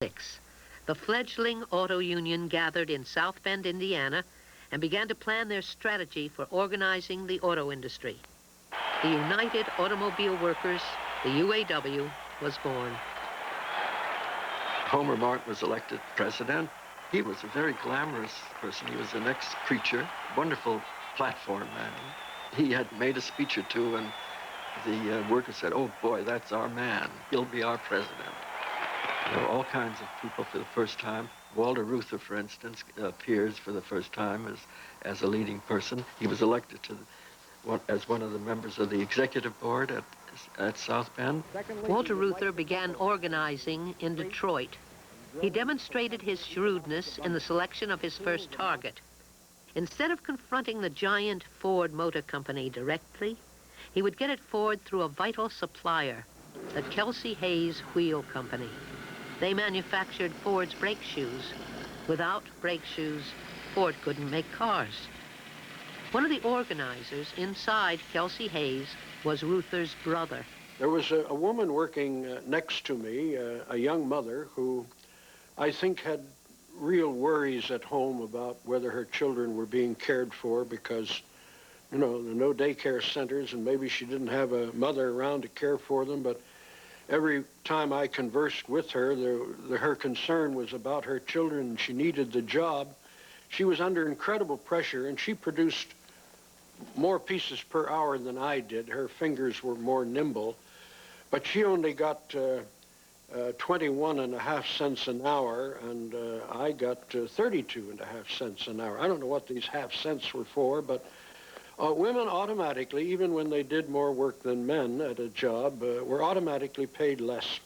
The fledgling auto union gathered in South Bend, Indiana, and began to plan their strategy for organizing the auto industry. The United Automobile Workers, the U.A.W., was born. Homer Martin was elected president. He was a very glamorous person. He was an ex-preacher, wonderful platform man. He had made a speech or two, and the workers said, "Oh boy, that's our man. He'll be our president." There were all kinds of people for the first time. Walter Reuther, for instance, appears for the first time as a leading person. He was elected as one of the members of the executive board at South Bend. Walter Reuther began organizing in Detroit. He demonstrated his shrewdness in the selection of his first target. Instead of confronting the giant Ford Motor Company directly, he would get at Ford through a vital supplier, the Kelsey Hayes Wheel Company. They manufactured Ford's brake shoes. Without brake shoes, Ford couldn't make cars. One of the organizers inside Kelsey Hayes was Reuther's brother. There was a woman working next to me, a young mother who I think had real worries at home about whether her children were being cared for because, you know, there are no daycare centers and maybe she didn't have a mother around to care for them, but every time I conversed with her, her concern was about her children. She needed the job. She was under incredible pressure, and she produced more pieces per hour than I did. Her fingers were more nimble, but she only got 21.5 cents an hour, and I got 32.5 cents an hour. I don't know what these half cents were for, but women automatically, even when they did more work than men at a job, were automatically paid less.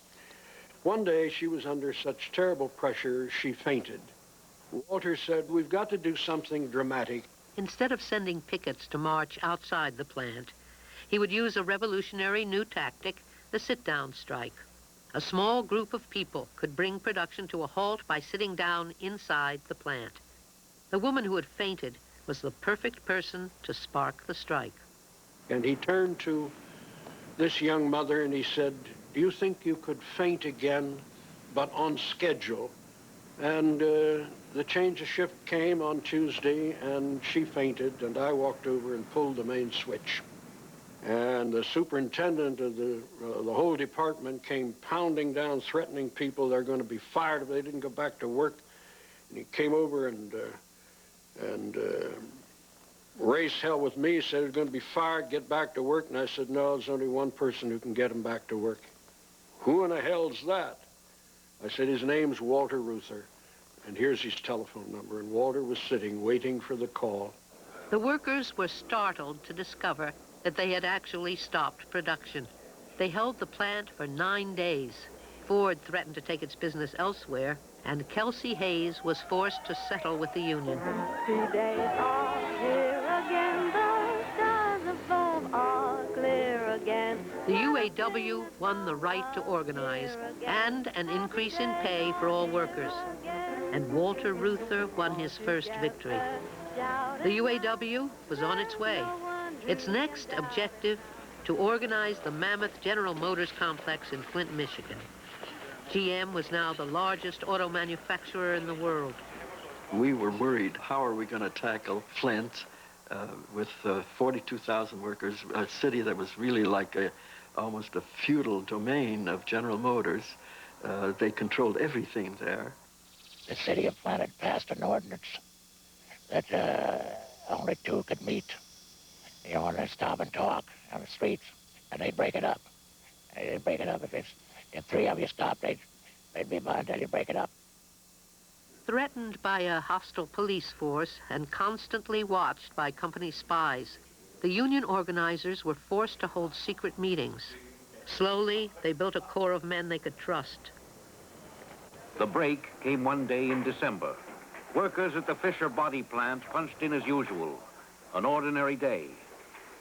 One day, she was under such terrible pressure, she fainted. Walter said, "We've got to do something dramatic." Instead of sending pickets to march outside the plant, he would use a revolutionary new tactic, the sit-down strike. A small group of people could bring production to a halt by sitting down inside the plant. The woman who had fainted was the perfect person to spark the strike. And he turned to this young mother and he said, "Do you think you could faint again, but on schedule?" And the change of shift came on Tuesday, and she fainted, and I walked over and pulled the main switch. And the superintendent of the whole department came pounding down, threatening people they're going to be fired if they didn't go back to work. And he came over and raised hell with me, said he was going to be fired, get back to work. And I said, "No, there's only one person who can get him back to work." "Who in the hell's that?" I said, "His name's Walter Reuther, and here's his telephone number." And Walter was sitting, waiting for the call. The workers were startled to discover that they had actually stopped production. They held the plant for 9 days. Ford threatened to take its business elsewhere, and Kelsey Hayes was forced to settle with the union. Today are here again, the stars above are clear again. The U.A.W. won the right to organize and an increase in pay for all workers. And Walter Reuther won his first victory. The U.A.W. was on its way. Its next objective, to organize the mammoth General Motors complex in Flint, Michigan. GM was now the largest auto manufacturer in the world. We were worried, how are we going to tackle Flint with 42,000 workers, a city that was really like almost a feudal domain of General Motors. They controlled everything there. The city of Flint had passed an ordinance that only two could meet, you know, and stop and talk on the streets, and they'd break it up. And they'd break it up. If three of you stopped, they'd be by until you break it up. Threatened by a hostile police force and constantly watched by company spies, the union organizers were forced to hold secret meetings. Slowly, they built a corps of men they could trust. The break came one day in December. Workers at the Fisher body plant punched in as usual. An ordinary day.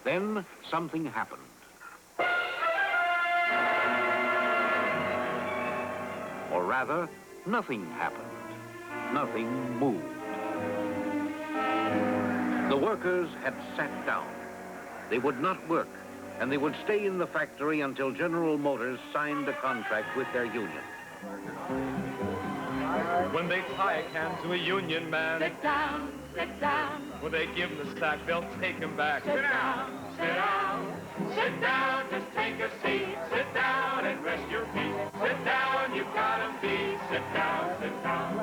Then something happened. Or rather, nothing happened. Nothing moved. The workers had sat down. They would not work, and they would stay in the factory until General Motors signed a contract with their union. When they tie a can to a union man, Sit down, sit down. when they give him the sack, they'll take him back. Sit down, sit down. Sit down, just take a seat. Sit down and rest your feet. Sit down, you've got 'em beat. Sit down, sit down.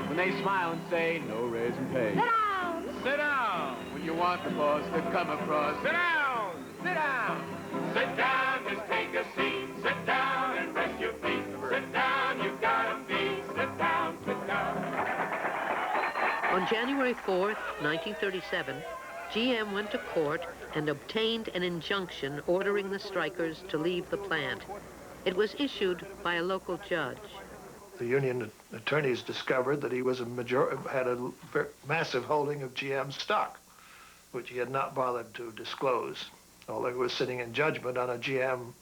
When they smile and say, no raise in pay. Sit down. Sit down. When you want the boss to come across. Sit down. Sit down. Sit down, just take a seat. Sit down and rest your feet. Sit down, you've got 'em beat. Sit down, sit down. On January 4th, 1937, GM went to court and obtained an injunction ordering the strikers to leave the plant. It was issued by a local judge. The union attorneys discovered that he was had a massive holding of GM stock, which he had not bothered to disclose, although he was sitting in judgment on a GM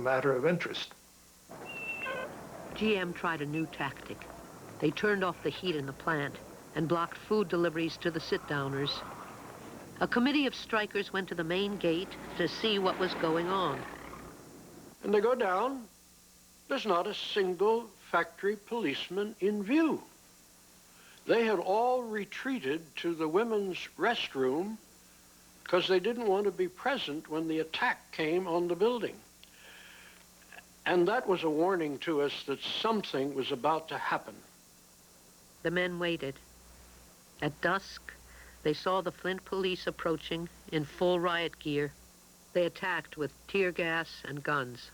matter of interest. GM tried a new tactic. They turned off the heat in the plant and blocked food deliveries to the sit-downers. A committee of strikers went to the main gate to see what was going on. And they go down. There's not a single factory policeman in view. They had all retreated to the women's restroom because they didn't want to be present when the attack came on the building. And that was a warning to us that something was about to happen. The men waited. At dusk, they saw the Flint police approaching in full riot gear. They attacked with tear gas and guns.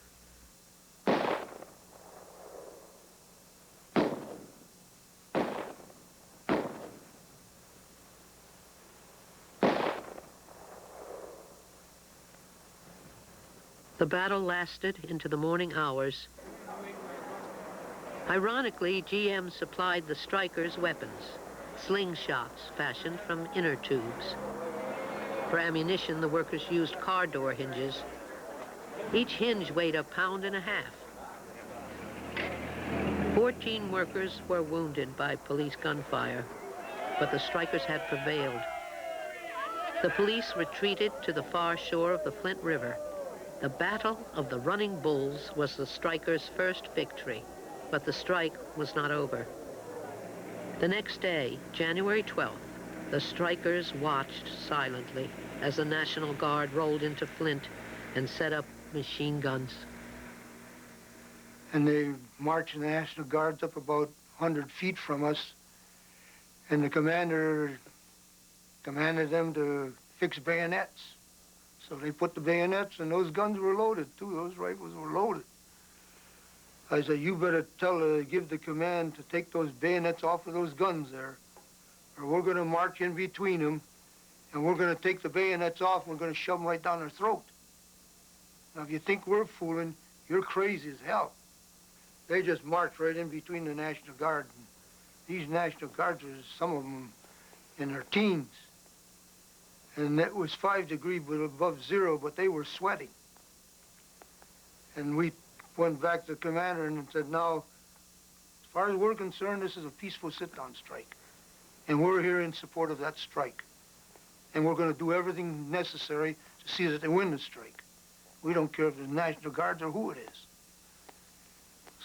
The battle lasted into the morning hours. Ironically, GM supplied the strikers weapons, slingshots fashioned from inner tubes. For ammunition, the workers used car door hinges. Each hinge weighed 1.5 pounds. 14 workers were wounded by police gunfire, but the strikers had prevailed. The police retreated to the far shore of the Flint River. The Battle of the Running Bulls was the strikers' first victory, but the strike was not over. The next day, January 12th, the strikers watched silently as the National Guard rolled into Flint and set up machine guns. And they marched the National Guards up about 100 feet from us, and the commander commanded them to fix bayonets. So they put the bayonets, and those guns were loaded, too. Those rifles were loaded. I said, you better give the command to take those bayonets off of those guns there, or we're going to march in between them, and we're going to take the bayonets off, and we're going to shove them right down their throat. Now, if you think we're fooling, you're crazy as hell. They just marched right in between the National Guard. And these National Guards were, some of them, in their teens. And it was 5 degrees above zero, but they were sweating. And we went back to the commander and said, now, as far as we're concerned, this is a peaceful sit-down strike. And we're here in support of that strike. And we're going to do everything necessary to see that they win the strike. We don't care if it's the National Guards or who it is.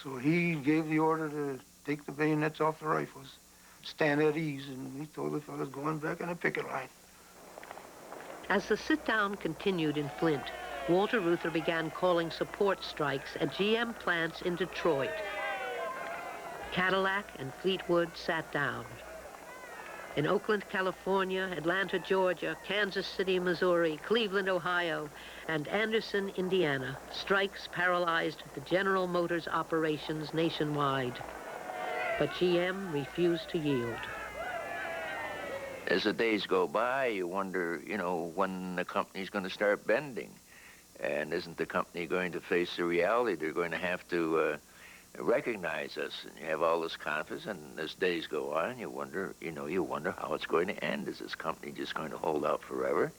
So he gave the order to take the bayonets off the rifles, stand at ease, and he told the fellas going back in the picket line. As the sit-down continued in Flint, Walter Reuther began calling support strikes at GM plants in Detroit. Cadillac and Fleetwood sat down. In Oakland, California, Atlanta, Georgia, Kansas City, Missouri, Cleveland, Ohio, and Anderson, Indiana, strikes paralyzed the General Motors operations nationwide. But GM refused to yield. As the days go by, you wonder, when the company's going to start bending. And isn't the company going to face the reality? They're going to have to recognize us. And you have all this confidence, and as days go on, you wonder how it's going to end. Is this company just going to hold out forever?